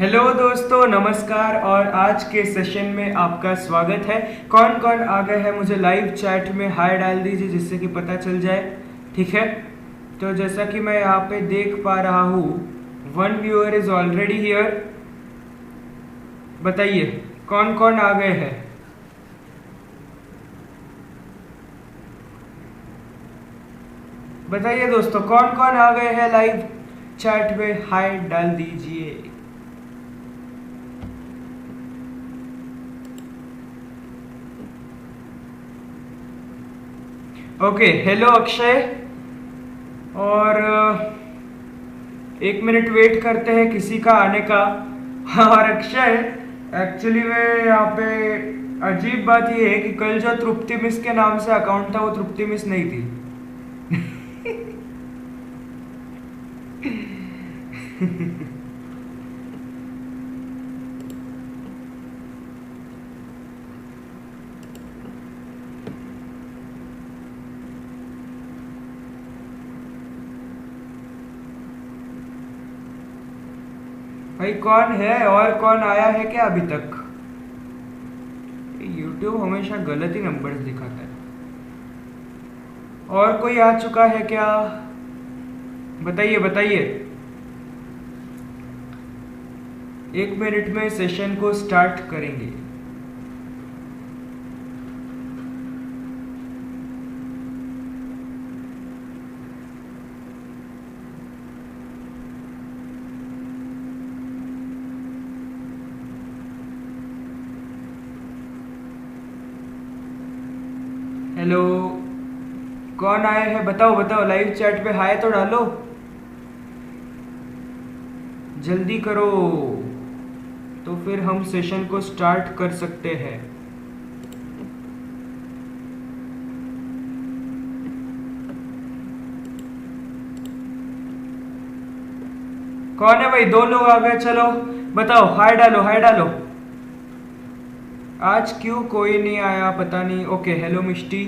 Hello दोस्तों, नमस्कार। और आज के सेशन में आपका स्वागत है। कौन कौन आ गए हैं मुझे लाइव चैट में हाय डाल दीजिए, जिससे कि पता चल जाए। ठीक है, तो जैसा कि मैं यहाँ पे देख पा रहा हूँ, 1 व्यूअर इज ऑलरेडी हियर। बताइए कौन कौन आ गए हैं। बताइए दोस्तों, कौन कौन आ गए हैं लाइव चैट में, हाय डाल दीजिए। Okay, hello Akshay. और 1 मिनट वेट करते हैं किसी का आने का। और अक्षय, एक्चुअली में यहाँ पे अजीब बात ये है कि कल जो तृप्ति मिस के नाम से अकाउंट था, वो तृप्ति मिस नहीं थी। भाई कौन है और कौन आया है क्या अभी तक? YouTube हमेशा गलत ही नंबर्स दिखाता है। और कोई आ चुका है क्या? बताइए बताइए। 1 मिनट में सेशन को स्टार्ट करेंगे। हेलो, कौन आए हैं? बताओ बताओ, लाइव चैट पे हाय तो डालो, जल्दी करो, तो फिर हम सेशन को स्टार्ट कर सकते हैं। कौन है भाई? 2 लोग आ गए, चलो बताओ, हाय डालो हाय डालो। आज क्यों कोई नहीं आया पता नहीं। ओके, हेलो मिष्टी।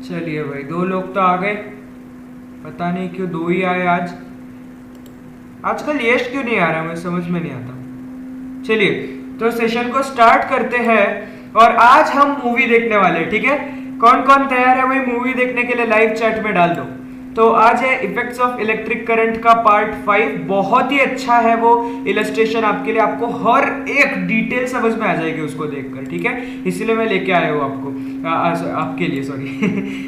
चलिए भाई, 2 लोग तो आ गए, पता नहीं क्यों 2 ही आए आज। आजकल यश क्यों नहीं आ रहा, मुझे समझ में नहीं आता। चलिए, तो सेशन को स्टार्ट करते हैं। और आज हम मूवी देखने वाले हैं, ठीक है? कौन कौन तैयार है भाई मूवी देखने के लिए? लाइव चैट में डाल दो। तो आज है इफेक्ट्स ऑफ इलेक्ट्रिक करंट का पार्ट 5। बहुत ही अच्छा है वो इलस्ट्रेशन आपके लिए, आपको हर एक डिटेल समझ में आ जाएगी उसको देखकर, ठीक है? इसलिए मैं लेके आया हूँ आपको, आपके लिए, sorry.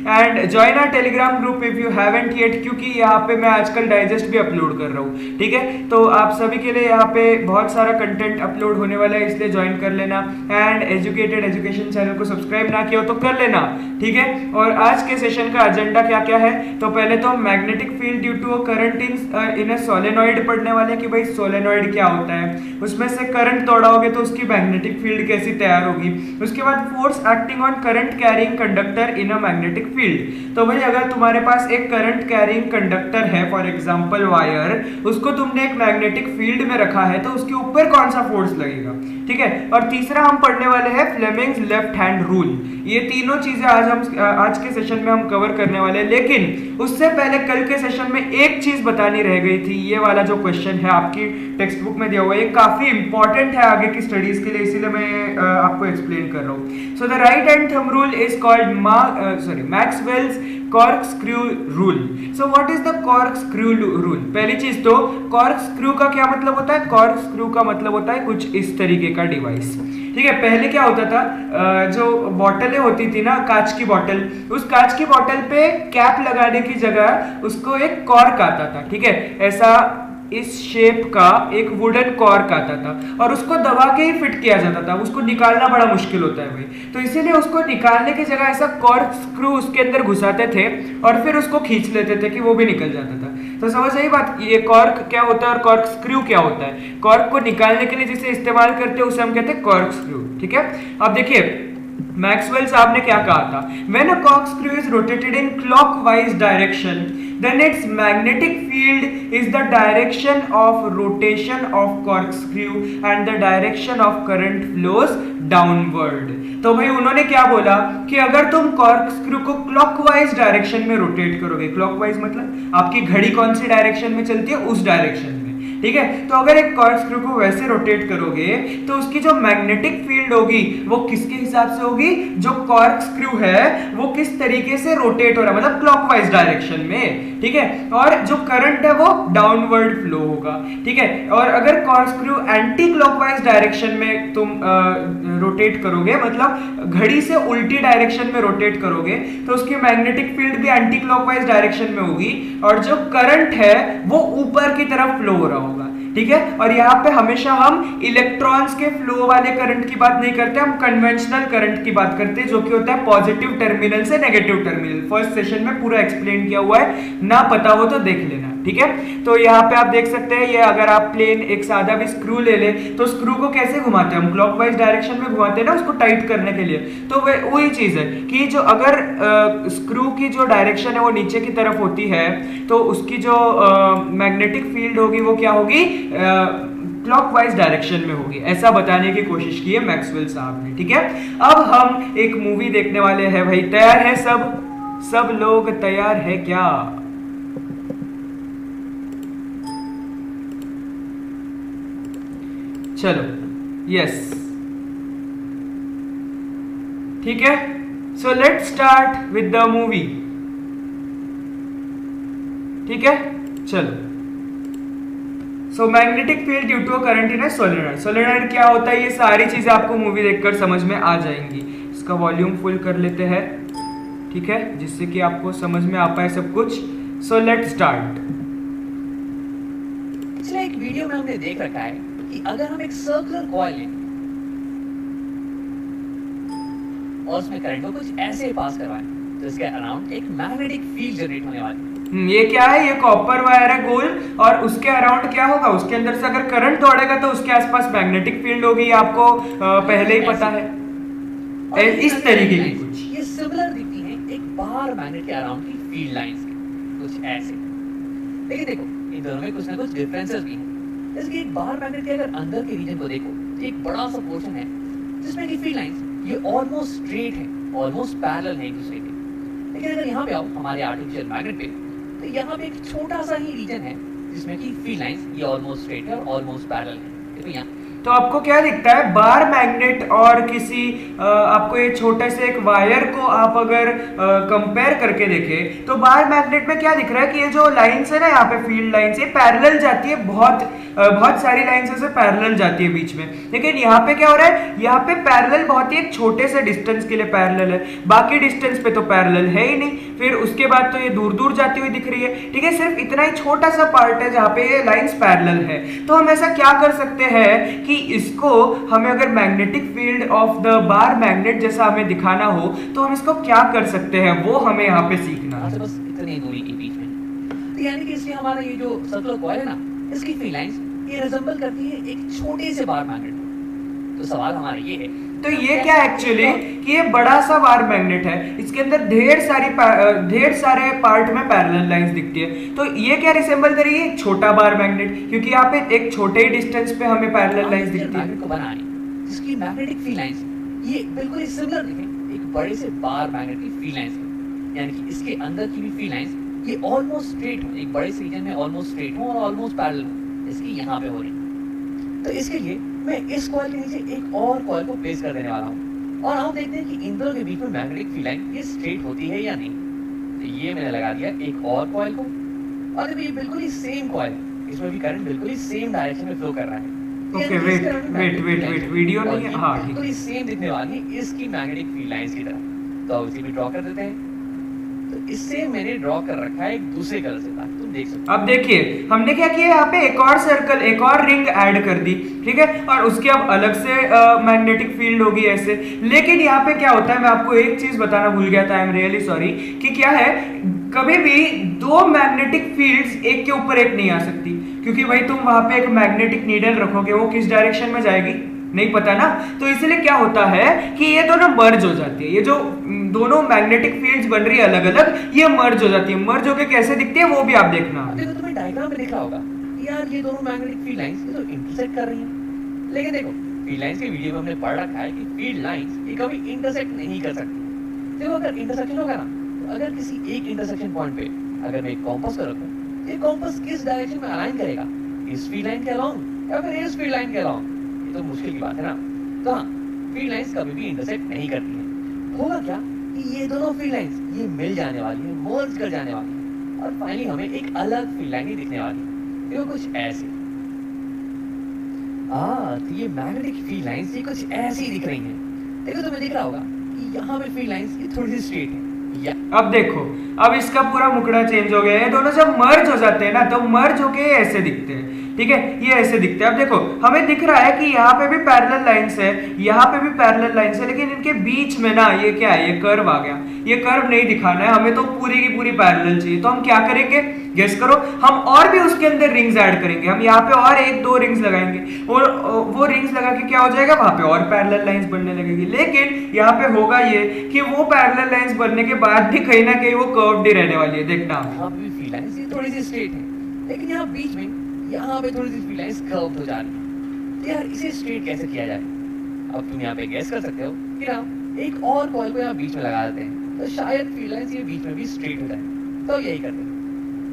And join our Telegram group if you haven't yet, क्योंकि यहाँ पे मैं आजकल डाइजेस्ट भी अपलोड कर रहा हूँ, ठीक है? तो आप सभी के लिए यहाँ पे बहुत सारा कंटेंट अपलोड होने वाला है, इसलिए ज्वाइन कर लेना। एंड एजुकेटेड एजुकेशन चैनल को सब्सक्राइब ना किया हो तो कर लेना, ठीक है? और आज के सेशन का एजेंडा क्या क्या है? तो पहले तो magnetic field due to current in a solenoid पढ़ने वाले कि भाई सोलेनॉइड क्या होता है, उसमें से करंट दौड़ाओगे तो उसकी मैग्नेटिक फील्ड कैसी तैयार होगी। उसके बाद force acting on current carrying conductor in a magnetic field. तो भाई अगर तुम्हारे पास एक करंट कैरिंग कंडक्टर है, फॉर एग्जांपल वायर, उसको तुमने एक मैग्नेटिक फील्ड में रखा है, तो उसके ऊपर कौन सा फोर्स लगेगा, ठीक है? और तीसरा हम पढ़ने वाले हैं फ्लेमिंग्स लेफ्ट हैंड रूल। ये तीनों चीजें आज के सेशन में हम कवर करने वाले हैं। लेकिन उससे पहले कल के सेशन में एक चीज बतानी रह गई थी। ये वाला जो क्वेश्चन है आपकी टेक्स्ट बुक में दिया हुआ है, ये काफी इंपॉर्टेंट है आगे की स्टडीज के लिए, इसीलिए मैं आपको एक्सप्लेन कर रहा हूँ। So the right hand thumb rule is called Maxwell's corkscrew rule. So what is the corkscrew rule? पहली चीज तो, कॉर्कस्क्रू का क्या मतलब होता है? कॉर्कस्क्रू का मतलब होता है कुछ इस तरीके का डिवाइस, ठीक है? पहले क्या होता था, जो बॉटलें होती थी ना, कांच की बॉटल, उस कांच की बॉटल पे कैप लगाने की जगह उसको एक कॉर्क आता था, ठीक है? ऐसा इस शेप का एक वुडन कॉर्क आता था, और उसको दबा के ही फिट किया जाता था। उसको निकालना बड़ा मुश्किल होता है भाई, तो इसीलिए उसको निकालने की जगह ऐसा कॉर्क स्क्रू उसके अंदर घुसाते थे और फिर उसको खींच लेते थे कि वो भी निकल जाता था। तो समझ आई बात? ये कॉर्क क्या होता है और कॉर्क स्क्रू क्या होता है? कॉर्क को निकालने के लिए जिसे इस्तेमाल करते हैं उसे हम कहते हैं कॉर्क स्क्रू, ठीक है? अब देखिए, मैक्सवेल साहब ने क्या कहा था? When a corkscrew is rotated in clockwise direction, then its magnetic field is the direction of rotation of corkscrew and the direction of current flows downward। तो भाई उन्होंने क्या बोला कि अगर तुम कॉर्कस्क्रू को क्लॉकवाइज डायरेक्शन में रोटेट करोगे, क्लॉकवाइज मतलब आपकी घड़ी कौन सी डायरेक्शन में चलती है, उस डायरेक्शन में, ठीक है। तो अगर एक कॉर्कस्क्रू को वैसे रोटेट करोगे तो उसकी जो मैग्नेटिक फील्ड होगी वो किसके हिसाब से होगी, जो कॉर्कस्क्रू है वो किस तरीके से रोटेट हो रहा है, मतलब क्लॉकवाइज डायरेक्शन में, ठीक है। और जो करंट है वो डाउनवर्ड फ्लो होगा, ठीक है। और अगर कॉर्कस्क्रू एंटी क्लॉकवाइज डायरेक्शन में तुम रोटेट करोगे, मतलब घड़ी से उल्टी डायरेक्शन में रोटेट करोगे, तो उसकी मैग्नेटिक फील्ड भी एंटी क्लॉकवाइज डायरेक्शन में होगी और जो करंट है वो ऊपर की तरफ फ्लो हो रहा होगा, ठीक है। और यहाँ पे हमेशा हम इलेक्ट्रॉन्स के फ्लो वाले करंट की बात नहीं करते, हम कन्वेंशनल करंट की बात करते हैं, जो कि होता है पॉजिटिव टर्मिनल से नेगेटिव टर्मिनल। फर्स्ट सेशन में पूरा एक्सप्लेन किया हुआ है, ना पता हो तो देख लेना, ठीक है। तो यहाँ पे आप देख सकते हैं, ये अगर आप प्लेन एक सादा भी स्क्रू ले ले तो स्क्रू को कैसे घुमाते हैं हम, क्लॉकवाइज डायरेक्शन में घुमाते हैं ना उसको टाइट करने के लिए। तो वही चीज है कि जो अगर स्क्रू की जो डायरेक्शन है वो नीचे की तरफ होती है तो उसकी जो मैग्नेटिक फील्ड होगी वो क्या होगी, क्लॉकवाइज डायरेक्शन में होगी। ऐसा बताने की कोशिश की है मैक्सवेल साहब ने, ठीक है। अब हम एक मूवी देखने वाले हैं भाई, तैयार है सब लोग तैयार है क्या? चलो, यस, ठीक है। So let's start with the movie, ठीक है। चलो, so magnetic field due to current in solenoid. Solenoid क्या होता है, ये सारी चीजें आपको मूवी देखकर समझ में आ जाएंगी। इसका वॉल्यूम फुल कर लेते हैं, ठीक है, जिससे कि आपको समझ में आ पाए सब कुछ। सो लेट्स स्टार्ट। पिछले एक वीडियो में हमने देख रखा है कि अगर हम एक सर्कुलर कॉइल लें और उसमें करंट को कुछ ऐसे पास करवाएं तो इसके अराउंड एक मैग्नेटिक फील्ड जनरेट होने वाली है। ये क्या है, ये कॉपर वायर है गोल, और उसके अराउंड क्या होगा, उसके अंदर से अगर करंट दौड़ेगा तो उसके आसपास मैग्नेटिक फील्ड होगी, आपको पहले ही पता है। इस तरीके की कुछ ये सिमिलर दिखती हैं एक बार मैग्नेट के अराउंड की फील्ड लाइंस के, कुछ ऐसे। लेकिन देखो, इन दोनों में कुछ ना कुछ डिफरेंसेस भी हैं। जैसे कि एक बार मैग्नेट के अगर अंदर के रीजन को देखो तो एक बड़ा सा पोर्शन है जिसमें की फील्ड लाइंस ये ऑलमोस्ट स्ट्रेट है, ऑलमोस्ट पैरेलल है एक दूसरे के। लेकिन अगर यहाँ पे आओ हमारे आर्टिफिशियल मैग्नेट पे, तो यहाँ पे एक छोटा सा ही रीजन है जिसमें की फील्ड लाइंस ये ऑलमोस्ट स्ट्रेट है और ऑलमोस्ट पैरेलल है। देखो यहाँ तो आपको क्या दिखता है, बार मैग्नेट और किसी आपको ये छोटे से एक वायर को आप अगर कंपेयर करके देखें तो बार मैग्नेट में क्या दिख रहा है कि ये जो लाइंस है ना, यहाँ पे फील्ड लाइंस, ये पैरेलल जाती है, बहुत सारी लाइंस ऐसे पैरेलल जाती है बीच में। लेकिन यहाँ पे क्या हो रहा है, यहाँ पे पैरेलल बहुत ही एक छोटे से डिस्टेंस के लिए पैरेलल है, बाकी डिस्टेंस पे तो पैरेलल है ही नहीं। फिर उसके बाद तो ये दूर दूर जाती हुई दिख रही है, ठीक है। सिर्फ इतना ही छोटा सा पार्ट है जहाँ पे ये लाइंस पैरेलल है। तो हम ऐसा क्या कर सकते हैं कि इसको हमें अगर magnetic field of the bar magnet जैसा हमें दिखाना हो तो हम इसको क्या कर सकते हैं, वो हमें यहाँ पे सीखना है। बस इतनी दूरी के बीच में, तो यानी कि इसलिए हमारा ये जो सर्कुलर कॉइल है ना, इसकी फील्ड लाइंस ये रिजेंबल करती है एक छोटे से बार मैग्नेट को। तो सवाल हमारा ये है, तो ये क्या एक्चुअली कि ये बड़ा सा बार मैग्नेट है, इसके अंदर ढेर सारे पार्ट में पैरेलल लाइंस दिखती है। तो ये क्या रिसेंबल करेगी, एक छोटा बार मैग्नेट, क्योंकि यहाँ पे एक छोटे ही डिस्टेंस पे हमें पैरेलल लाइंस दिखती है। मैग्नेट को बनाने जिसकी मैग्नेटिक फील्ड लाइंस ये बिल्कुल सिमिलर दिखें एक बड़े से बार मैग्नेट की फील्ड लाइंस के, यानी कि इसके अंदर की भी फील्ड लाइंस ये ऑलमोस्ट स्ट्रेट हो, एक बड़े से रीजन में ऑलमोस्ट स्ट्रेट हो और ऑलमोस्ट पैरेलल हो, इसकी यहाँ पे हो रही। तो इसके लिए मैं इस कॉइल के नीचे एक और कॉइल को प्लेस कर देने वाला हूँ और हम देखते हैं कि इन दोनों के बीच में मैग्नेटिक फील्ड लाइन ये स्ट्रेट होती है या नहीं। तो ये मैंने लगा दिया एक और कॉइल को, और देखो ये बिल्कुल ही सेम कॉइल, इसमें भी करंट बिल्कुल ही सेम डायरेक्शन में फ्लो कर रहा है। ओके, वेट, वीडियो नहीं है, हाँ ठीक है। सेम दिखने वाली है इसकी मैग्नेटिक फील्ड लाइंस की तरह। तो इसे भी ड्रॉ कर देते हैं। तो इससे मैंने ड्रॉ कर रखा है एक दूसरे कलर से, ताकि तुम देख सको। अब देखिए हमने क्या किया, यहाँ पे एक और सर्कल, एक और रिंग ऐड कर दी, ठीक है। और उसकी अब अलग से मैग्नेटिक फील्ड होगी ऐसे। लेकिन यहाँ पे क्या होता है, मैं आपको एक चीज बताना भूल गया था, आई एम रियली सॉरी, कि क्या है, कभी भी दो मैग्नेटिक फील्ड्स एक के ऊपर एक नहीं आ सकती, क्योंकि भाई तुम वहां पे एक मैग्नेटिक नीडल रखोगे, वो किस डायरेक्शन में जाएगी नहीं पता ना। तो इसलिए क्या होता है कि ये दोनों मर्ज हो जाती है, ये जो दोनों मैग्नेटिक फील्ड्स बन रही है अलग अलग, ये मर्ज हो जाती है। मर्ज होके कैसे दिखती है वो भी आप देखना। देखो तुम्हें डायग्राम में दिख रहा होगा यार, ये दोनों मैग्नेटिक फील्ड लाइंस ये तो इंटरसेक्ट कर रही हैं। लेकिन देखो फील्ड लाइंस के वीडियो में हमने पढ़ रखा है कि फील्ड लाइंस ये कभी इंटरसेक्ट नहीं कर सकती। देखो अगर इंटरसेक्शन होगा ना, तो अगर किसी एक इंटरसेक्शन पॉइंट पे अगर मैं एक कॉम्पास को रखूं, ये कॉम्पास किस डायरेक्शन में अलाइन करेगा इस फील्ड लाइन के अलोंग या फिर इस फील्ड लाइन के अलोंग, ये तो मुश्किल की बात है ना। तो हाँ, फील्ड लाइंस कभी भी इंटरसेक्ट नहीं करती हैं। होगा क्या कि ये दोनों फील्ड लाइंस ये मिल जाने वाली है, मर्ज कर जाने वाली है और फाइनली हमें एक अलग फील्ड लाइन ही दिखने वाली है। ये कुछ ऐसे, तो ये मैग्नेटिक फील्ड लाइंस ये कुछ ऐसी दिख रही हैं। देखो तुम्हें दिख रहा होगा कि यहाँ पे फील्ड लाइंस ये थोड़ी सी स्ट्रेट है। अब देखो, अब इसका पूरा मुकड़ा चेंज हो गया है। दोनों जब मर्ज हो जाते हैं ना तो मर्ज होके ये ऐसे दिखते हैं, ठीक है, ये ऐसे दिखते हैं। अब देखो हमें दिख रहा है कि यहाँ पे भी पैरेलल लाइंस है, यहाँ पे भी पैरेलल लाइंस है, लेकिन इनके बीच में ना ये क्या है, ये कर्व आ गया। ये कर्व नहीं दिखाना है हमें, तो पूरी की पूरी पैरेलल चाहिए। तो हम क्या करेंगे, गेस करो, हम और भी उसके अंदर रिंग्स ऐड करेंगे। हम यहाँ पे और एक दो रिंग्स लगाएंगे और वो रिंग्स लगा के क्या हो जाएगा, वहां पे और पैरेलल लाइंस बनने लगेगी। लेकिन यहाँ पे होगा ये कि वो पैरेलल लाइंस बनने के बाद भी कहीं ना कहीं वो कर्व्ड ही रहने वाली है। देखना यहाँ पे फील्ड लाइंस ये थोड़ी सी स्ट्रेट है, लेकिन यहाँ बीच में यहाँ पे थोड़ी सी फील्ड लाइंस कर्व्ड हो जा रही है। तो यार इसे स्ट्रेट कैसे किया जाए? अब तुम यहाँ पे गेस कर सकते हो कि ना एक और कॉइल को यहाँ बीच में लगा देते हैं, तो शायद फील्ड लाइंस ये बीच में भी स्ट्रेट हो जाए। तो यही करते हैं,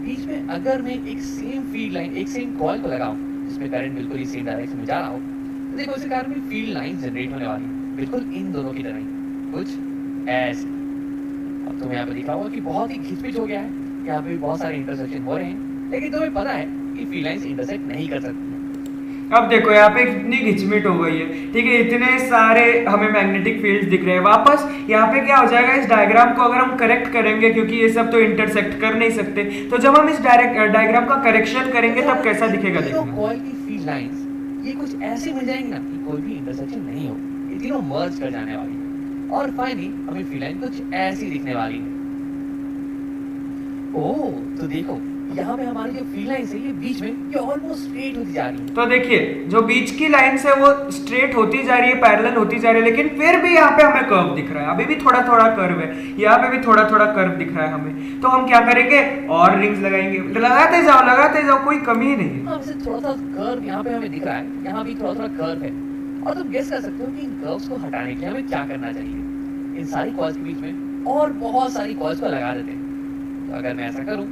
बीच में अगर मैं एक सेम फील्ड लाइन, एक सेम कॉइल को लगाऊं जिसमें करंट बिल्कुल ही सेम डायरेक्शन में जा रहा हो, तो देखो इसके कारण भी फील्ड लाइन जनरेट होने वाली है, बिल्कुल इन दोनों की तरह ही, कुछ ऐसे। अब तुम्हें यहाँ पे दिखा होगा कि बहुत ही खिचपिच हो गया है, यहाँ पे भी बहुत सारे इंटरसेक्शन हो रहे हैं, लेकिन तुम्हें पता है कि फील्ड लाइंस इंटरसेक्ट नहीं कर सकती। अब देखो यहाँ पे कितनी घिचमिट हो गई है, ठीक है, इतने सारे हमें मैग्नेटिक फील्ड्स दिख रहे हैं। वापस यहाँ पे क्या हो जाएगा, इस डायग्राम को अगर हम करेक्ट करेंगे, क्योंकि ये सब तो इंटरसेक्ट कर नहीं सकते, तो जब हम इस डायग्राम का करेक्शन करेंगे तब कैसा दिखेगा देखना। कॉइल की फील्ड लाइंस ये कुछ ऐसे मिल जाएंगे ना कि कोई भी इंटरसेक्शन नहीं हो, ये तीनों मर्ज कर जाने वाली है और फाइनली हमें फील्ड लाइन कुछ ऐसी दिखने वाली है। ओह, तो देखो यहाँ पे हमारी जो फील्ड लाइंस है ये बीच में ये ऑलमोस्ट स्ट्रेट होती जा रही है। तो देखिए जो बीच की लाइंस है वो स्ट्रेट होती जा रही है, पैरेलल होती जा रही है, लेकिन फिर भी यहाँ पे हमें कर्व दिख रहा है। अभी भी थोड़ा थोड़ा कर्व है, यहाँ पे भी थोड़ा थोड़ा कर्व दिख रहा है हमें। तो हम क्या करेंगे, और रिंग्स लगाएंगे, लगाते जाओ, कोई कमी ही नहीं है। हाँ, वैसे थोड़ा सा कर्व यहाँ पे हमें दिख रहा है, यहाँ भी थोड़ा थोड़ा कर्व है और तुम गेस कर सकते हो कि इन कर्व्स को हटाने के लिए हमें क्या करना चाहिए। इन सारी कॉइल्स के बीच में और बहुत सारी कॉइल्स को लगा देते हैं। तो अगर मैं ऐसा करूँ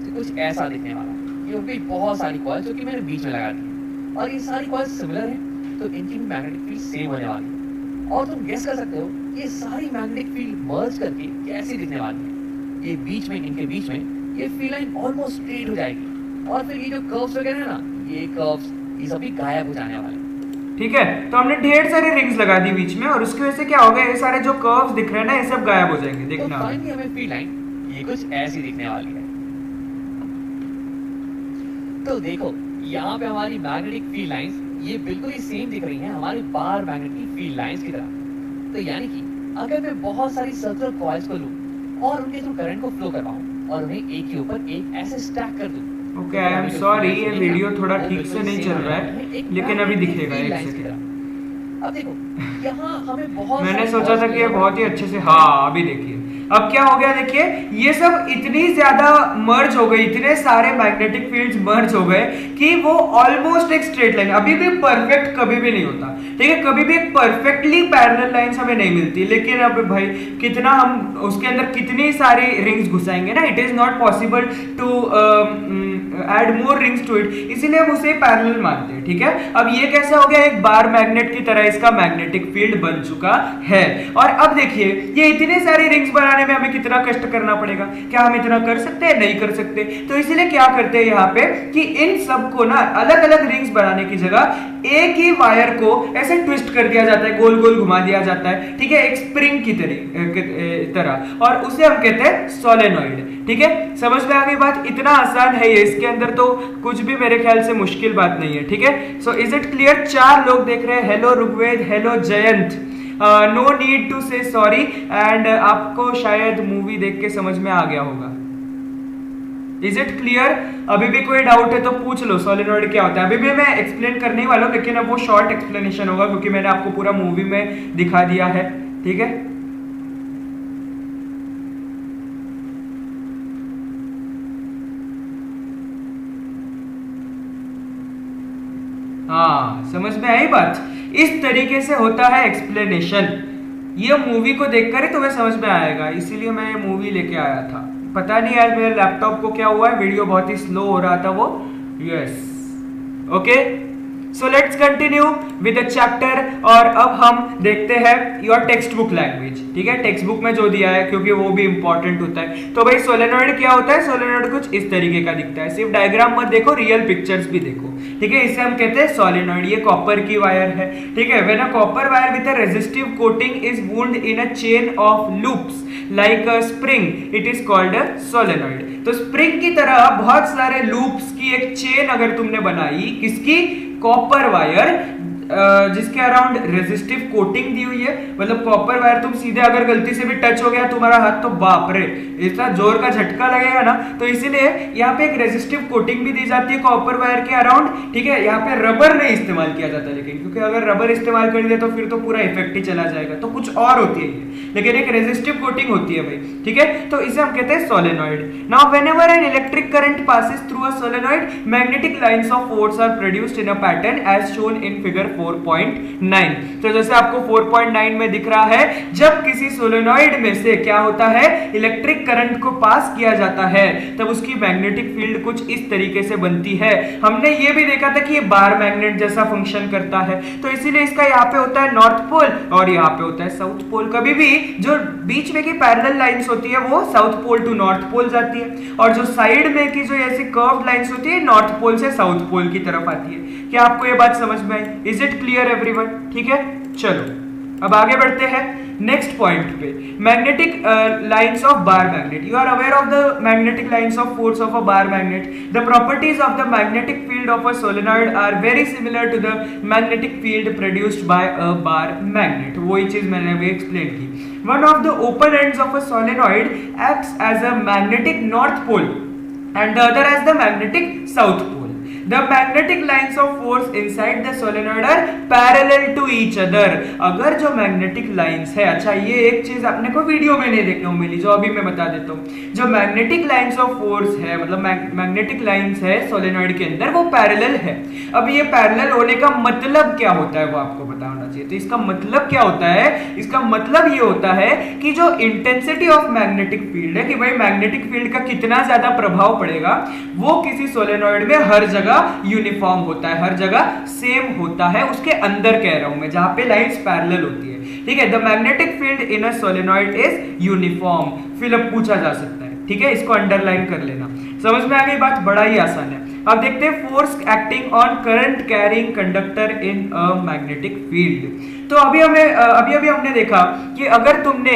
तो कुछ ऐसा दिखने वाला है। ये हो गई बहुत सारी कॉइल्स जो कि मैंने बीच में लगा दी है और ये सारी कॉइल्स सिमिलर हैं, तो इनकी भी मैग्नेटिक फील्ड सेम होने वाली है। और तुम गेस कर सकते हो ये सारी मैग्नेटिक फील्ड मर्ज करके कैसी दिखने वाली है। ये बीच में, इनके बीच में ये फील्ड लाइन ऑलमोस्ट स्ट्रेट हो जाएगी और फिर ये जो कर्व्स वगैरह है ना, ये कर्व्स ये सभी गायब हो जाने वाले हैं। ठीक है, तो हमने ढेर सारी रिंग्स लगा दी बीच में और उसकी वजह से क्या होगा, ये सारे जो कर्व्स दिख रहे हैं ना ये सब गायब हो जाएंगे। देखना तो फाइनली हमें फील्ड लाइन ये कुछ ऐसी दिखने वाली है। तो देखो यहाँ पे हमारी मैग्नेटिक फील्ड लाइंस ये बिल्कुल ही सेम दिख रही हैं हमारी बार मैग्नेटिक फील्ड लाइंस की तरह। तो यानी कि अगर मैं बहुत सारी सर्कुलर कॉइल्स को लूं और उनके थ्रू करंट को फ्लो करवाऊं और उन्हें एक के ऊपर एक ऐसे स्टैक कर दूं। ओके, आई एम सॉरी, ये वीडियो थोड़ा ठीक से नहीं चल रहा है, लेकिन अभी दिखेगा एक सेकंड। अब देखो यहाँ हमें बहुत, मैंने सोचा था कि ये बहुत ही अच्छे से, हाँ अभी देखिए अब क्या हो गया। देखिए ये सब इतनी ज्यादा मर्ज हो गई, इतने सारे मैग्नेटिक फील्ड्स मर्ज हो गए कि वो ऑलमोस्ट एक स्ट्रेट लाइन, अभी भी परफेक्ट कभी भी नहीं होता, ठीक है, कभी भी एक परफेक्टली पैरेलल लाइंस हमें नहीं मिलती। लेकिन अब भाई कितना हम उसके अंदर कितनी सारी रिंग्स घुसाएंगे ना, it is not possible to add more rings to it, इसीलिए हम उसे पैरेलल मानते हैं। ठीक है, अब ये कैसा हो गया, एक बार मैग्नेट की तरह इसका मैग्नेटिक फील्ड बन चुका है। और अब देखिए ये इतने सारी रिंग्स बनाने में हमें कितना कष्ट करना पड़ेगा, क्या हम इतना कर सकते हैं? नहीं कर सकते। तो इसीलिए क्या करते हैं यहाँ पे कि इन सबको ना अलग अलग रिंग्स बनाने की जगह एक ही वायर को ऐसे ट्विस्ट कर दिया जाता है, गोल गोल घुमा दिया जाता है, ठीक है, एक स्प्रिंग की तरह, और उसे हम कहते हैं सोलेनॉइड। ठीक है, समझ में आ गई बात? इतना आसान है ये, इसके अंदर तो कुछ भी मेरे ख्याल से मुश्किल बात नहीं है। ठीक है, सो इज इट क्लियर? 4 लोग देख रहे हैं, hello Rigved, hello Jayant, no need to say sorry, and आपको शायद मूवी देख के समझ में आ गया होगा। Is it clear? अभी भी कोई डाउट है तो पूछ लो, सोलेनॉइड क्या होता है। अभी भी मैं एक्सप्लेन करने वाला हूं, लेकिन अब वो शॉर्ट एक्सप्लेनेशन होगा क्योंकि मैंने आपको पूरा मूवी में दिखा दिया है। ठीक है, हाँ समझ में आई बात? इस तरीके से होता है एक्सप्लेनेशन। ये मूवी को देखकर ही तुम्हें समझ में आएगा, इसीलिए मैं ये मूवी लेके आया था। पता नहीं आज मेरे लैपटॉप को क्या हुआ है, वीडियो बहुत ही स्लो हो रहा था वो। Yes, okay, so let's continue with the chapter. और अब हम देखते हैं योर टेक्स्ट बुक लैंग्वेज, ठीक है, टेक्स्ट बुक में जो दिया है, क्योंकि वो भी इंपॉर्टेंट होता है। तो भाई सोलेनॉइड क्या होता है? सोलेनॉइड कुछ इस तरीके का दिखता है, सिर्फ डायग्राम मत देखो, रियल पिक्चर्स भी देखो, ठीक है। इसे हम कहते हैं सोलेनॉइड। ये कॉपर की वायर है, ठीक है। When a copper wire with a resistive coating is wound in a chain of loops like a spring, it is called a solenoid. तो स्प्रिंग की तरह बहुत सारे लूप्स की एक चेन अगर तुमने बनाई, किसकी? कॉपर वायर, जिसके अराउंड रेजिस्टिव कोटिंग दी हुई है, मतलब कॉपर वायर तुम सीधे अगर गलती से भी टच हो गया तुम्हारा हाथ, तो बाप रे इतना जोर का झटका लगेगा ना। तो इसीलिए यहाँ पे एक रेजिस्टिव कोटिंग भी दी जाती है कॉपर वायर के अराउंड, ठीक है। यहाँ पे रबर नहीं इस्तेमाल किया जाता, लेकिन क्योंकि अगर रबर इस्तेमाल कर दिया तो फिर तो पूरा इफेक्ट ही चला जाएगा, तो कुछ और होती है, लेकिन एक रेजिस्टिव कोटिंग होती है भाई, ठीक है। तो इसे हम कहते हैं solenoid. Now whenever an electric current passes through a solenoid, magnetic lines of force are produced in a pattern as shown in figure 4.9। तो जैसे आपको 4.9 में दिख रहा है, जब किसी सोलेनॉइड में से क्या होता है, इलेक्ट्रिक करंट को पास किया जाता है, तब उसकी मैग्नेटिक फील्ड कुछ इस तरीके से बनती है। हमने ये भी देखा था कि ये बार मैग्नेट जैसा फंक्शन करता है, तो इसीलिए इसका यहाँ पे होता है नॉर्थ पोल और यहाँ पे होता है साउथ पोल। कभी भी जो बीच में की पैरेलल लाइंस होती है वो south pole to north pole जाती है, और जो साइड में की जो ऐसी कर्व्ड लाइंस होती है नॉर्थ पोल से साउथ पोल की तरफ आती है। क्या आपको ये बात समझ में आई? Is it clear everyone? ठीक है, चलो अब आगे बढ़ते हैं नेक्स्ट पॉइंट पे, magnetic lines of bar magnet. You are aware of the magnetic lines of force of a bar magnet. The properties of the magnetic field of a solenoid are very similar to the magnetic field produced by a bar magnet. वही चीज मैंने अभी explain की। One of the open ends of a solenoid acts as a magnetic north pole and the other as the magnetic south pole. The magnetic lines of force inside the solenoid are parallel to each other. अगर जो magnetic lines है, अच्छा ये एक चीज आपने को video में नहीं देखने को मिली, जो अभी मैं बता देता हूँ। जो मैग्नेटिक लाइंस ऑफ फोर्स है, मतलब मैग्नेटिक लाइंस है सोलेनॉइड के अंदर, वो पैरेलल है। अब ये पैरेलल होने का मतलब क्या होता है वो आपको पता होना चाहिए। तो इसका मतलब क्या होता है? इसका मतलब ये होता है कि जो इंटेंसिटी ऑफ मैग्नेटिक फील्ड है, कि भाई मैग्नेटिक फील्ड का कितना ज्यादा प्रभाव पड़ेगा, वो किसी सोलेनॉइड में हर जगह यूनिफॉर्म होता है, हर जगह सेम होता है। उसके अंदर कह रहा हूं मैं, जहां पे लाइंस पैरेलल होती है, ठीक है। The magnetic field in a solenoid is uniform. Fill up पूछा जा सकता है, ठीक है, इसको अंडरलाइन कर लेना। समझ में आ गई बात? बड़ा ही आसान है। अब देखते हैं force acting on current carrying conductor in a magnetic field. तो अभी हमने देखा कि अगर तुमने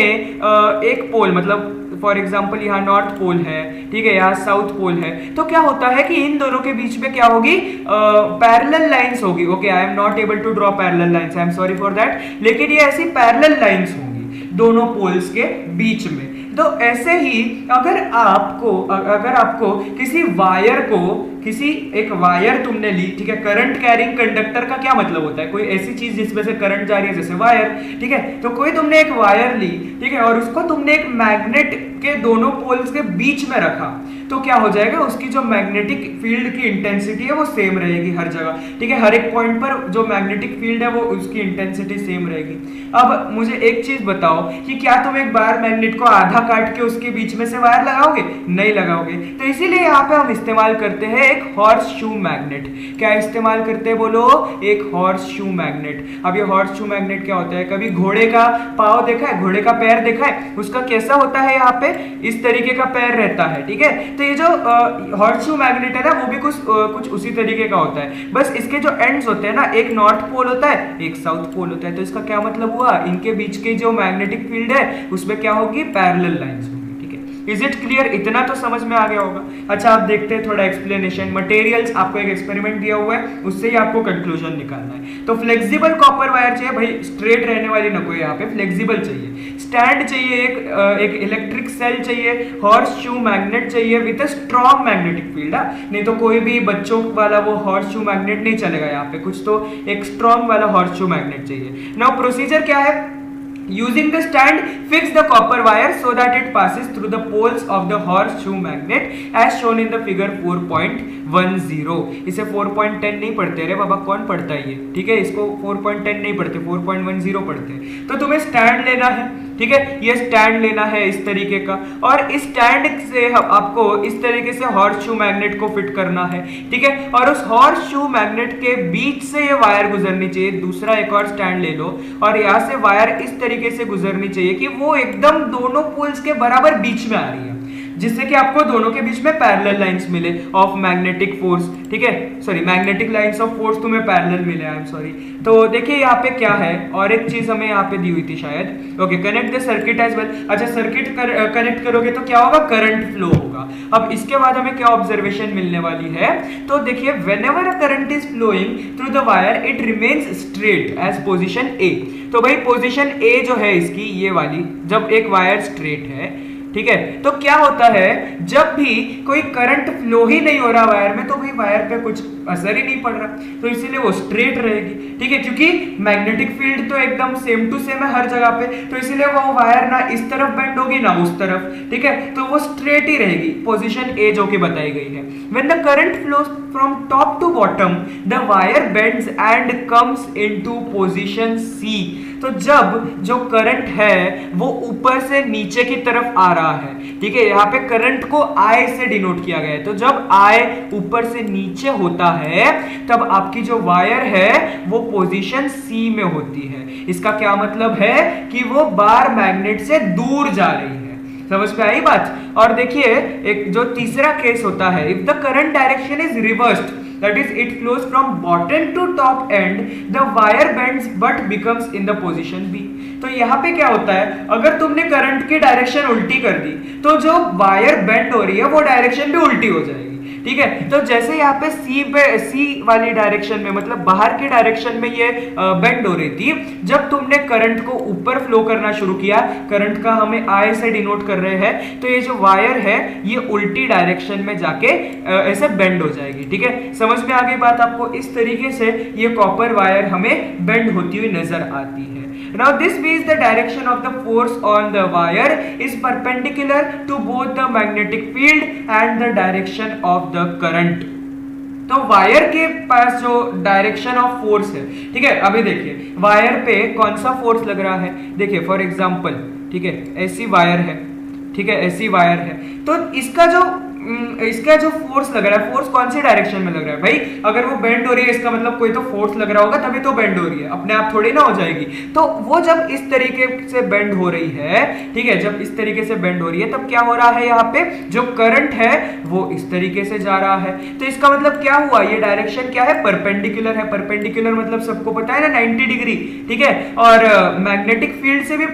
एक पोल, मतलब फॉर एग्जाम्पल यहाँ नॉर्थ पोल है, ठीक है, यहाँ साउथ पोल है, तो क्या होता है कि इन दोनों के बीच में क्या होगी? पैरेलल लाइंस होगी। Okay, I am not able to draw parallel lines, I am sorry for that, लेकिन ये ऐसी पैरेलल लाइंस होंगी दोनों पोल्स के बीच में। तो ऐसे ही अगर आपको किसी वायर को, किसी एक वायर तुमने ली, ठीक है, करंट कैरिंग कंडक्टर का क्या मतलब होता है? कोई ऐसी चीज जिसमें से करंट जा रही है, जैसे वायर, ठीक है। तो कोई तुमने एक वायर ली, ठीक है, और उसको तुमने एक मैग्नेट के दोनों पोल्स के बीच में रखा, तो क्या हो जाएगा? उसकी जो मैग्नेटिक फील्ड की इंटेंसिटी है वो सेम रहेगी हर जगह, ठीक है। हर एक पॉइंट पर जो मैग्नेटिक फील्ड है वो उसकी इंटेंसिटी सेम रहेगी। अब मुझे एक चीज बताओ कि क्या तुम एक बार मैग्नेट को आधा काट के उसके बीच में से वायर लगाओगे? नहीं लगाओगे। तो इसीलिए यहाँ पे हम इस्तेमाल करते हैं एक हॉर्स शू मैग्नेट। क्या इस्तेमाल करते हैं बोलो? एक हॉर्स शू मैग्नेट। अब ये हॉर्स शू मैग्नेट क्या होता है? कभी घोड़े का पाँव देखा है, घोड़े का पैर देखा है? उसका कैसा होता है? यहाँ पे इस तरीके का पैर रहता है, ठीक है। तो ये जो हॉर्स शू मैग्नेट है ना, वो भी कुछ उसी तरीके का होता है, बस इसके जो एंड्स होते हैं ना, एक नॉर्थ पोल होता है, एक साउथ पोल होता है। तो इसका क्या मतलब हुआ? इनके बीच के जो मैग्नेटिक फील्ड है उसमें क्या होगी? पैरेलल लाइंस होगी, ठीक है। Is it clear? इतना तो समझ में आ गया होगा। अच्छा, आप देखते हैं थोड़ा एक्सप्लेनेशन। मटेरियल्स, आपको एक एक्सपेरिमेंट दिया हुआ है, उससे ही आपको कंक्लूजन निकालना है। तो फ्लेक्सिबल कॉपर वायर चाहिए भाई, स्ट्रेट रहने वाली ना कोई, यहाँ पे फ्लेक्सिबल चाहिए। स्टैंड चाहिए, एक इलेक्ट्रिक सेल चाहिए, हॉर्स शू मैग्नेट चाहिए with a strong magnetic field. नहीं तो कोई भी बच्चों वाला वो हॉर्स शू मैग्नेट नहीं चलेगा यहाँ पे, कुछ तो एक स्ट्रॉन्ग वाला हॉर्स शू मैग्नेट चाहिए। नाउ प्रोसीजर क्या है? Using the stand, fix the copper wire so that it passes through the poles of the horseshoe magnet as shown in the figure 4.9. 4.10। इसे 4.10 नहीं पढ़ते, अरे बाबा कौन पढ़ता है ये, ठीक है, इसको 4.10 नहीं पढ़ते, 4.10 पढ़ते हैं। तो तुम्हें स्टैंड लेना है, ठीक है, ये स्टैंड लेना है इस तरीके का, और इस स्टैंड से आपको इस तरीके से हॉर्स शू मैग्नेट को फिट करना है, ठीक है, और उस हॉर्स शू मैग्नेट के बीच से ये वायर गुजरनी चाहिए। दूसरा एक और स्टैंड ले लो और यहाँ से वायर इस तरीके से गुजरनी चाहिए कि वो एकदम दोनों पोल्स के बराबर बीच में आ रही है, जिससे कि आपको दोनों के बीच में पैरेलल लाइंस मिले ऑफ मैग्नेटिक फोर्स, ठीक है, sorry magnetic lines of force तुम्हें पैरेलल मिले, आई एम सॉरी। तो देखिए यहाँ पे क्या है, और एक चीज हमें यहाँ पे दी हुई थी शायद, okay, connect the circuit as well. अच्छा, सर्किट कनेक्ट करोगे तो क्या होगा, करंट फ्लो होगा। अब इसके बाद हमें क्या ऑब्जर्वेशन मिलने वाली है, तो देखिए whenever a current is flowing through the wire it remains straight as position A. तो भाई पोजीशन ए जो है इसकी, ये वाली, जब एक वायर स्ट्रेट है, ठीक है, तो क्या होता है, जब भी कोई करंट फ्लो ही नहीं हो रहा वायर में, तो भाई वायर पे कुछ असर ही नहीं पड़ रहा, तो इसीलिए वो स्ट्रेट रहेगी, ठीक है, क्योंकि मैग्नेटिक फील्ड तो एकदम सेम टू सेम है हर जगह पे, तो इसीलिए वो वायर ना इस तरफ बेंड होगी ना उस तरफ, ठीक है, तो वो स्ट्रेट ही रहेगी, पोजीशन ए जो कि बताई गई है। When the current flows from top to bottom the wire bends and comes into position C. तो जब जो करंट है वो ऊपर से नीचे की तरफ आ रहा है, ठीक है, यहाँ पे करंट को I से डिनोट किया गया है, तो जब I ऊपर से नीचे होता है तब आपकी जो वायर है वो पोजीशन C में होती है। इसका क्या मतलब है कि वो बार मैग्नेट से दूर जा रही है। समझ में आई बात। और देखिए एक जो तीसरा केस होता है, if the current direction is reversed, that is it flows from bottom to top end, the wire bends but becomes in the position B। तो यहाँ पे क्या होता है, अगर तुमने करंट की डायरेक्शन उल्टी कर दी तो जो वायर बेंड हो रही है वो डायरेक्शन भी उल्टी हो जाएगी, ठीक है। तो जैसे यहाँ पे सी वाली डायरेक्शन में, मतलब बाहर की डायरेक्शन में ये बेंड हो रही थी, जब तुमने करंट को ऊपर फ्लो करना शुरू किया, करंट का हमें I से डिनोट कर रहे हैं, तो ये जो वायर है ये उल्टी डायरेक्शन में जाके ऐसे बेंड हो जाएगी, ठीक है। समझ में आ गई बात आपको। इस तरीके से ये कॉपर वायर हमें बेंड होती हुई नजर आती है। Now this means the direction of the force on the wire is perpendicular to both the magnetic field and the direction of the current। तो वायर के पास जो डायरेक्शन ऑफ फोर्स है, ठीक है, अभी देखिए वायर पे कौन सा फोर्स लग रहा है, देखिए फॉर एग्जांपल, ठीक है, ऐसी वायर है, ठीक है, ऐसी वायर है, तो इसका जो फोर्स लग रहा है, फोर्स कौन सी डायरेक्शन में लग रहा है भाई, अगर वो बेंड हो रही है इसका मतलब कोई तो फोर्स लग रहा होगा तभी तो बेंड हो रही है, अपने आप थोड़ी ना हो जाएगी। तो वो जब इस तरीके से बेंड हो रही है, ठीक है, जब इस तरीके से बेंड हो रही है तब क्या हो रहा है, यहाँ पे जो करंट है वो इस तरीके से जा रहा है, तो इसका मतलब क्या हुआ, ये डायरेक्शन क्या है, परपेंडिकुलर है। परपेंडिकुलर मतलब सबको पता है ना 90 डिग्री, ठीक है, और मैग्नेटिक फील्ड से भी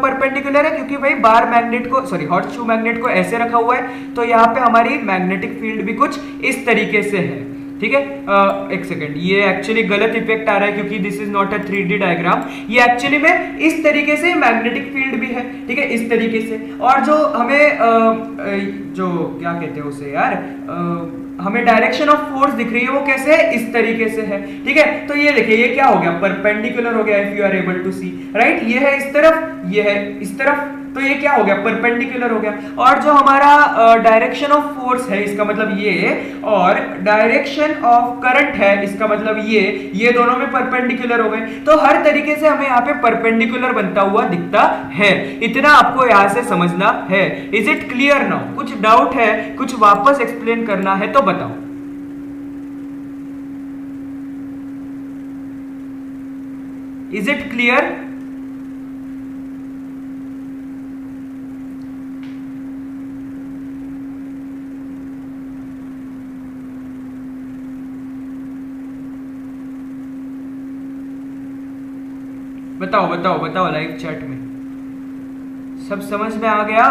परपेंडिकुलर है, क्योंकि भाई बार मैग्नेट को, सॉरी हॉट शू मैग्नेट को ऐसे रखा हुआ है, तो यहाँ पे हमारी मैग्नेटिक फील्ड भी कुछ इस तरीके से है, ठीक है। एक सेकंड, ये एक्चुअली गलत इफेक्ट आ रहा है क्योंकि this is not a 3D diagram, ये एक्चुअली में इस तरीके से मैग्नेटिक फील्ड भी है, ठीक है, इस तरीके से। और जो हमें जो क्या कहते हैं उसे यार, हमें डायरेक्शन ऑफ फोर्स दिख रही है वो कैसे है, इस तरीके से है, ठीक है। तो ये देखिए ये क्या हो गया, परपेंडिकुलर हो गया, if you are able to see, right, ये है इस तरफ, ये है इस तरफ, तो ये क्या हो गया, परपेंडिकुलर हो गया। और जो हमारा डायरेक्शन ऑफ फोर्स है इसका मतलब ये, और डायरेक्शन ऑफ करंट है इसका मतलब ये दोनों में परपेंडिकुलर हो गए, तो हर तरीके से हमें यहाँ पे परपेंडिकुलर बनता हुआ दिखता है। इतना आपको यहाँ से समझना है। Is it clear now? कुछ डाउट है, कुछ वापस एक्सप्लेन करना है तो बताओ। Is it clear? बताओ बताओ बताओ लाइव चैट में सब समझ में आ गया?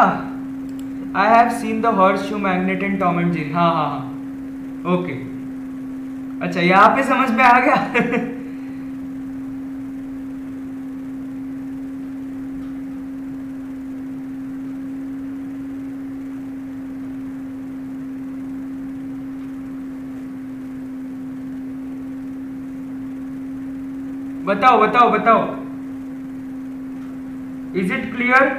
I have seen the horse shoe magnet in Tom and Jerry. हाँ हाँ हाँ, ओके, अच्छा यहाँ पे समझ में आ गया। बताओ बताओ बताओ, इज इट क्लियर?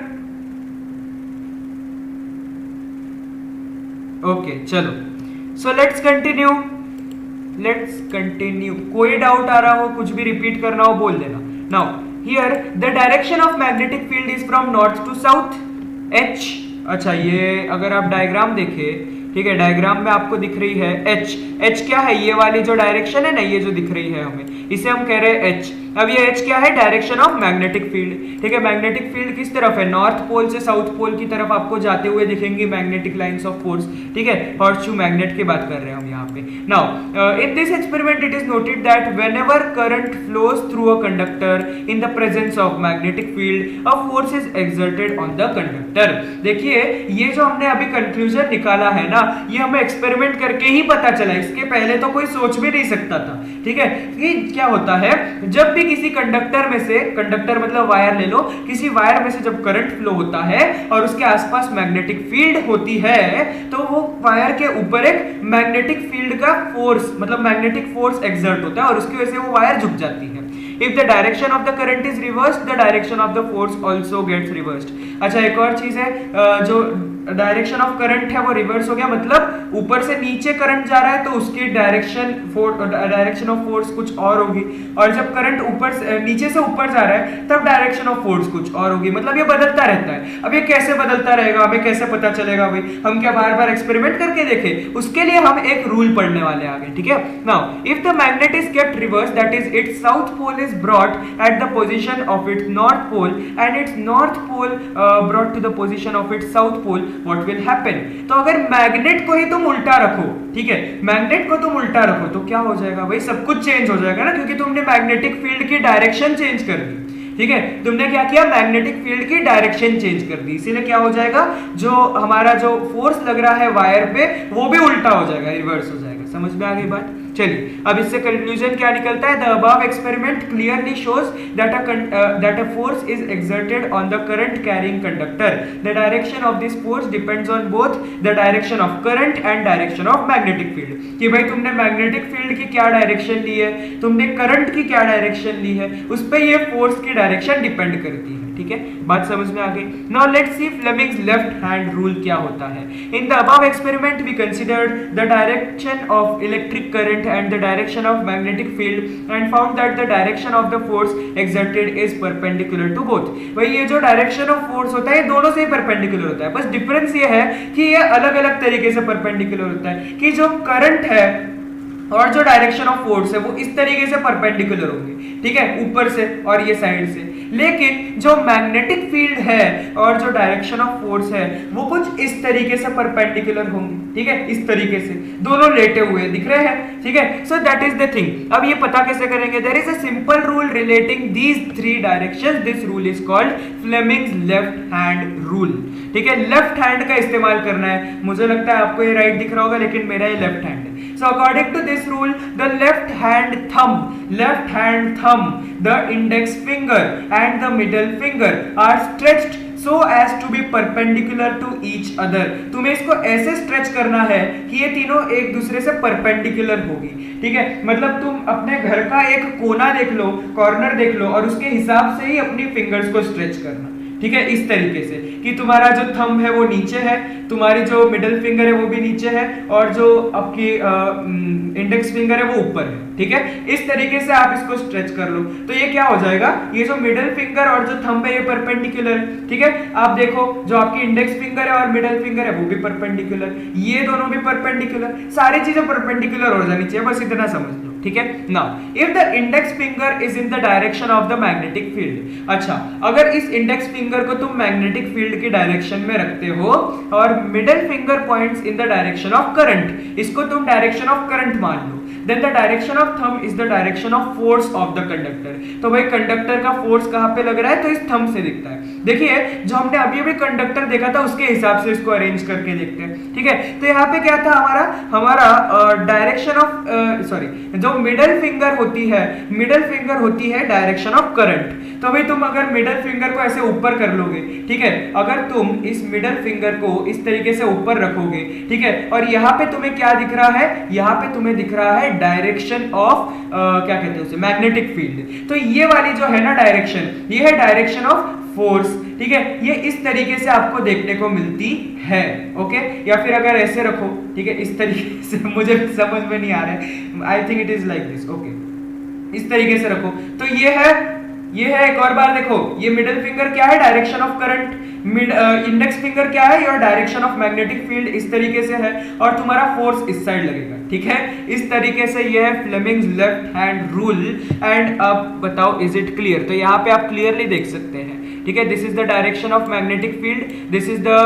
ओके चलो, सो लेट्स कंटिन्यू। कोई डाउट आ रहा हो, कुछ भी रिपीट करना हो बोल देना। Now here the direction of magnetic field is from north to south, H. अच्छा, ये अगर आप डायग्राम देखें, ठीक है, डायग्राम में आपको दिख रही है एच। एच क्या है? ये वाली जो डायरेक्शन है ना, ये जो दिख रही है हमें, इसे हम कह रहे हैं एच। अब ये एच क्या है? Direction of magnetic field. ठीक है, मैग्नेटिक फील्ड किस तरफ है? नॉर्थ पोल से साउथ पोल की तरफ आपको जाते हुए दिखेंगी मैग्नेटिक लाइंस ऑफ फोर्स। ठीक है, हॉर्सशू मैग्नेट की बात कर रहे हैं हम यहाँ पे। Now in this experiment it is noted that whenever current flows through a conductor in the presence of magnetic field a force is exerted on the conductor. देखिए, ये जो हमने अभी कंक्लूजन निकाला है ना, ये हमें एक्सपेरिमेंट करके ही पता चला। इसके पहले तो कोई सोच भी नहीं सकता था। ठीक है, कि क्या होता है जब भी किसी कंडक्टर में से, कंडक्टर मतलब वायर ले लो, किसी वायर में से जब करंट फ्लो होता है और उसके आसपास मैग्नेटिक फील्ड होती है, तो वो वायर के ऊपर एक मैग्नेटिक फील्ड का फोर्स, मतलब मैग्नेटिक फोर्स एक्सर्ट होता है और उसकी वजह से वो वायर झुक जाती है। If the direction of the current is reversed, the direction of the force also gets reversed. अच्छा, एक और चीज है, जो डायरेक्शन ऑफ करंट है वो रिवर्स हो गया, मतलब ऊपर से नीचे करंट जा रहा है तो उसकी डायरेक्शन ऑफ फोर्स कुछ और होगी, और जब करंट ऊपर से नीचे से ऊपर जा रहा है तब डायरेक्शन ऑफ फोर्स कुछ और होगी। मतलब ये बदलता रहता है। अब ये कैसे बदलता रहेगा, हमें कैसे पता चलेगा भाई? हम क्या बार बार एक्सपेरिमेंट करके देखें? उसके लिए हम एक रूल पढ़ने वाले आगे। ठीक है, now if the magnet is kept reverse, that is its south pole is brought at the position of its north pole and its north pole brought to the position of its south pole, what will happen? तो अगर magnet को ही तुम उल्टा रखो, ठीक है, magnet को तुम उल्टा रखो तो क्या हो जाएगा भाई? सब कुछ चेंज हो जाएगा ना, क्योंकि तुमने मैग्नेटिक फील्ड की डायरेक्शन चेंज कर दी। ठीक है, तुमने क्या किया? मैग्नेटिक फील्ड की डायरेक्शन चेंज कर दी, इसीलिए क्या हो जाएगा? जो हमारा जो फोर्स लग रहा है वायर पे, वो भी उल्टा हो जाएगा, रिवर्स हो जाएगा। समझ में आ गई बात? चलिए, अब इससे कंक्लूजन क्या निकलता है? The above experiment clearly shows that a force is exerted on the current carrying conductor. The direction of this force depends on both the direction of current and direction of magnetic field. कि भाई तुमने magnetic field की क्या direction ली है, तुमने current की क्या direction ली है, उस पर ये फोर्स की डायरेक्शन डिपेंड करती है। ठीक है, बात समझ में आ गई? Now let's see Fleming's left hand rule क्या होता है। In the above experiment we considered the direction of electric current and the direction of magnetic field and found that the direction of the force exerted is perpendicular to both। भाई ये जो direction of force होता है ये दोनों से ही perpendicular होता है, बस डिफरेंस ये है कि ये अलग अलग तरीके से परपेंडिकुलर होता है। कि जो करंट है और जो डायरेक्शन ऑफ फोर्स है वो इस तरीके से परपेंडिकुलर होंगे, ठीक है, ऊपर से और ये साइड से। लेकिन जो मैग्नेटिक फील्ड है और जो डायरेक्शन ऑफ फोर्स है वो कुछ इस तरीके से परपेंडिकुलर होंगे। ठीक है, इस तरीके से दोनों लेटे हुए दिख रहे हैं। ठीक है, so that is the thing. अब ये पता कैसे करेंगे? There is a simple rule relating these three directions. This rule is called Fleming's left hand rule. ठीक है, लेफ्ट हैंड का इस्तेमाल करना है। मुझे लगता है आपको ये राइट दिख रहा होगा, लेकिन मेरा ये लेफ्ट हैंड है। So according to this rule, the left hand thumb, the index finger and the middle finger are stretched so as to be perpendicular to each other। तुम्हें इसको ऐसे स्ट्रेच करना है कि ये तीनों एक दूसरे से परपेंडिकुलर होगी। ठीक है, मतलब तुम अपने घर का एक कोना देख लो, कॉर्नर देख लो और उसके हिसाब से ही अपनी फिंगर्स को स्ट्रेच करना। ठीक है, इस तरीके से कि तुम्हारा जो थंब है वो नीचे है, तुम्हारी जो मिडिल फिंगर है वो भी नीचे है और जो आपकी इंडेक्स फिंगर है वो ऊपर है। ठीक है, इस तरीके से आप इसको स्ट्रेच कर लो तो ये क्या हो जाएगा? ये जो मिडिल फिंगर और जो थंब है ये परपेंडिकुलर है। ठीक है, आप देखो जो आपकी इंडेक्स फिंगर है और मिडिल फिंगर है वो भी परपेंडिकुलर, ये दोनों भी परपेंडिकुलर, सारी चीजें परपेंडिकुलर हो जानी चाहिए, बस इतना समझ लो। ठीक है, now if the index finger is in the direction of the magnetic field. अच्छा, अगर इस इंडेक्स फिंगर को तुम मैग्नेटिक फील्ड की डायरेक्शन में रखते हो और middle finger points in the direction of current, इसको तुम डायरेक्शन ऑफ करंट मान लो, then the direction of thumb is the direction of force of the conductor। तो भाई कंडक्टर का फोर्स कहाँ पे लग रहा है? तो इस थंब से दिखता है। देखिए, जो हमने अभी अभी कंडक्टर देखा था उसके हिसाब से इसको अरेंज करके देखते हैं। ठीक है, तो यहाँ पे क्या था हमारा डायरेक्शन ऑफ जो मिडिल फिंगर होती है डायरेक्शन ऑफ करंट। तो भाई तुम अगर मिडिल फिंगर को ऐसे ऊपर कर लोगे, ठीक है, अगर तुम इस मिडिल फिंगर को इस तरीके से ऊपर रखोगे, ठीक है, और यहाँ पे तुम्हें क्या दिख रहा है? यहाँ पे तुम्हें दिख रहा है डायरेक्शन ऑफ क्या कहते हैं उसे? Magnetic field. तो ये वाली जो है ना डायरेक्शन, ये है डायरेक्शन ऑफ फोर्स, ठीक है, ये इस तरीके से आपको देखने को मिलती है। ओके, या फिर अगर ऐसे रखो, ठीक है, इस तरीके से, मुझे भी समझ में नहीं आ रहा है, I think it is like this. Okay, इस तरीके से रखो तो ये है एक और बार देखो, ये मिडिल फिंगर क्या है, direction of current, index finger क्या है, your direction of magnetic field, इस तरीके से है, और तुम्हारा फोर्स इस साइड लगेगा, ठीक है, इस तरीके से ये है Fleming's left hand rule. And अब बताओ इज इट क्लियर? तो यहाँ पे आप क्लियरली देख सकते हैं, ठीक है, this is the direction of magnetic field, this is the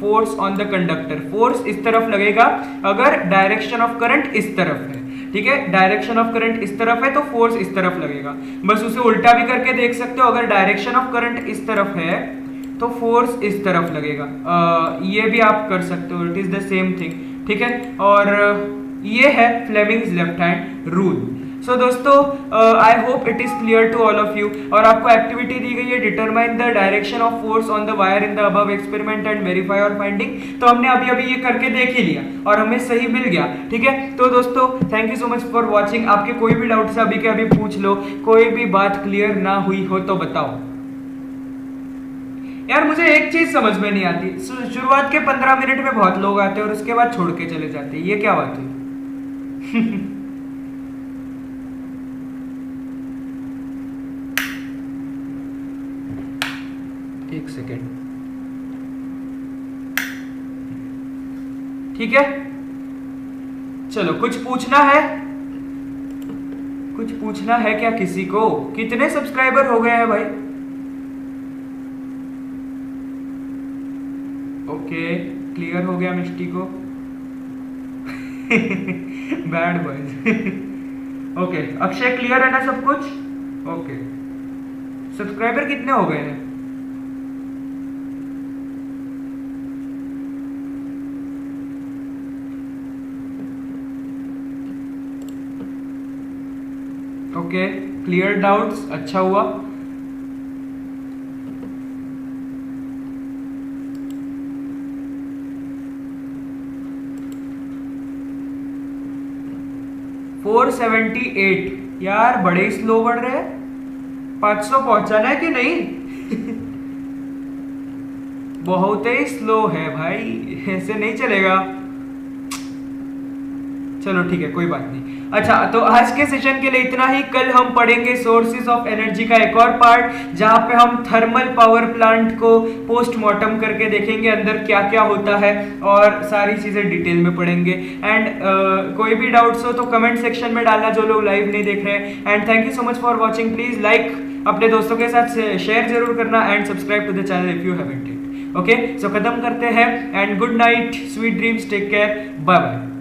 force on the conductor, force इस तरफ लगेगा अगर डायरेक्शन ऑफ करंट इस तरफ है, ठीक है, डायरेक्शन ऑफ करंट इस तरफ है तो फोर्स इस तरफ लगेगा। बस उसे उल्टा भी करके देख सकते हो, अगर डायरेक्शन ऑफ करंट इस तरफ है तो फोर्स इस तरफ लगेगा, ये भी आप कर सकते हो, it is the same thing, ठीक है, और ये है Fleming's left hand rule. So दोस्तों, I hope it is clear to all of you. और आपको एक्टिविटी दी गई है, determine the direction of force on the wire in the above experiment and verify our finding. तो हमने अभी अभी ये करके देख ही लिया और हमें सही मिल गया, ठीक है। तो दोस्तों, thank you so much for watching. आपके कोई भी डाउट से अभी के अभी पूछ लो, कोई भी बात क्लियर ना हुई हो तो बताओ। यार मुझे एक चीज समझ में नहीं आती, शुरुआत के 15 मिनट में बहुत लोग आते हैं और उसके बाद छोड़ के चले जाते हैं, ये क्या बात हुई? एक सेकेंड, ठीक है, चलो कुछ पूछना है, कुछ पूछना है क्या किसी को? कितने सब्सक्राइबर हो गए हैं भाई? ओके, क्लियर हो गया मिष्टी को। Bad boys. Okay, Akshay clear है ना सब कुछ? ओके, सब्सक्राइबर कितने हो गए हैं? ओके, क्लियर डाउट्स, अच्छा हुआ। $478 यार, बड़े स्लो बढ़ रहे हैं। 500 पहुंचाना है कि नहीं? बहुत ही स्लो है भाई, ऐसे नहीं चलेगा। चलो ठीक है, कोई बात नहीं। अच्छा, तो आज के सेशन के लिए इतना ही। कल हम पढ़ेंगे सोर्सेज ऑफ एनर्जी का एक और पार्ट, जहां पे हम थर्मल पावर प्लांट को पोस्टमार्टम करके देखेंगे अंदर क्या क्या होता है, और सारी चीजें डिटेल में पढ़ेंगे। एंड कोई भी डाउट्स हो तो कमेंट सेक्शन में डालना, जो लोग लाइव नहीं देख रहे हैं। And thank you so much for watching. Please like, अपने दोस्तों के साथ शेयर जरूर करना, and subscribe to the channel if you haven't it. Okay, so खत्म करते हैं, and good night, sweet dreams, take care, bye bye.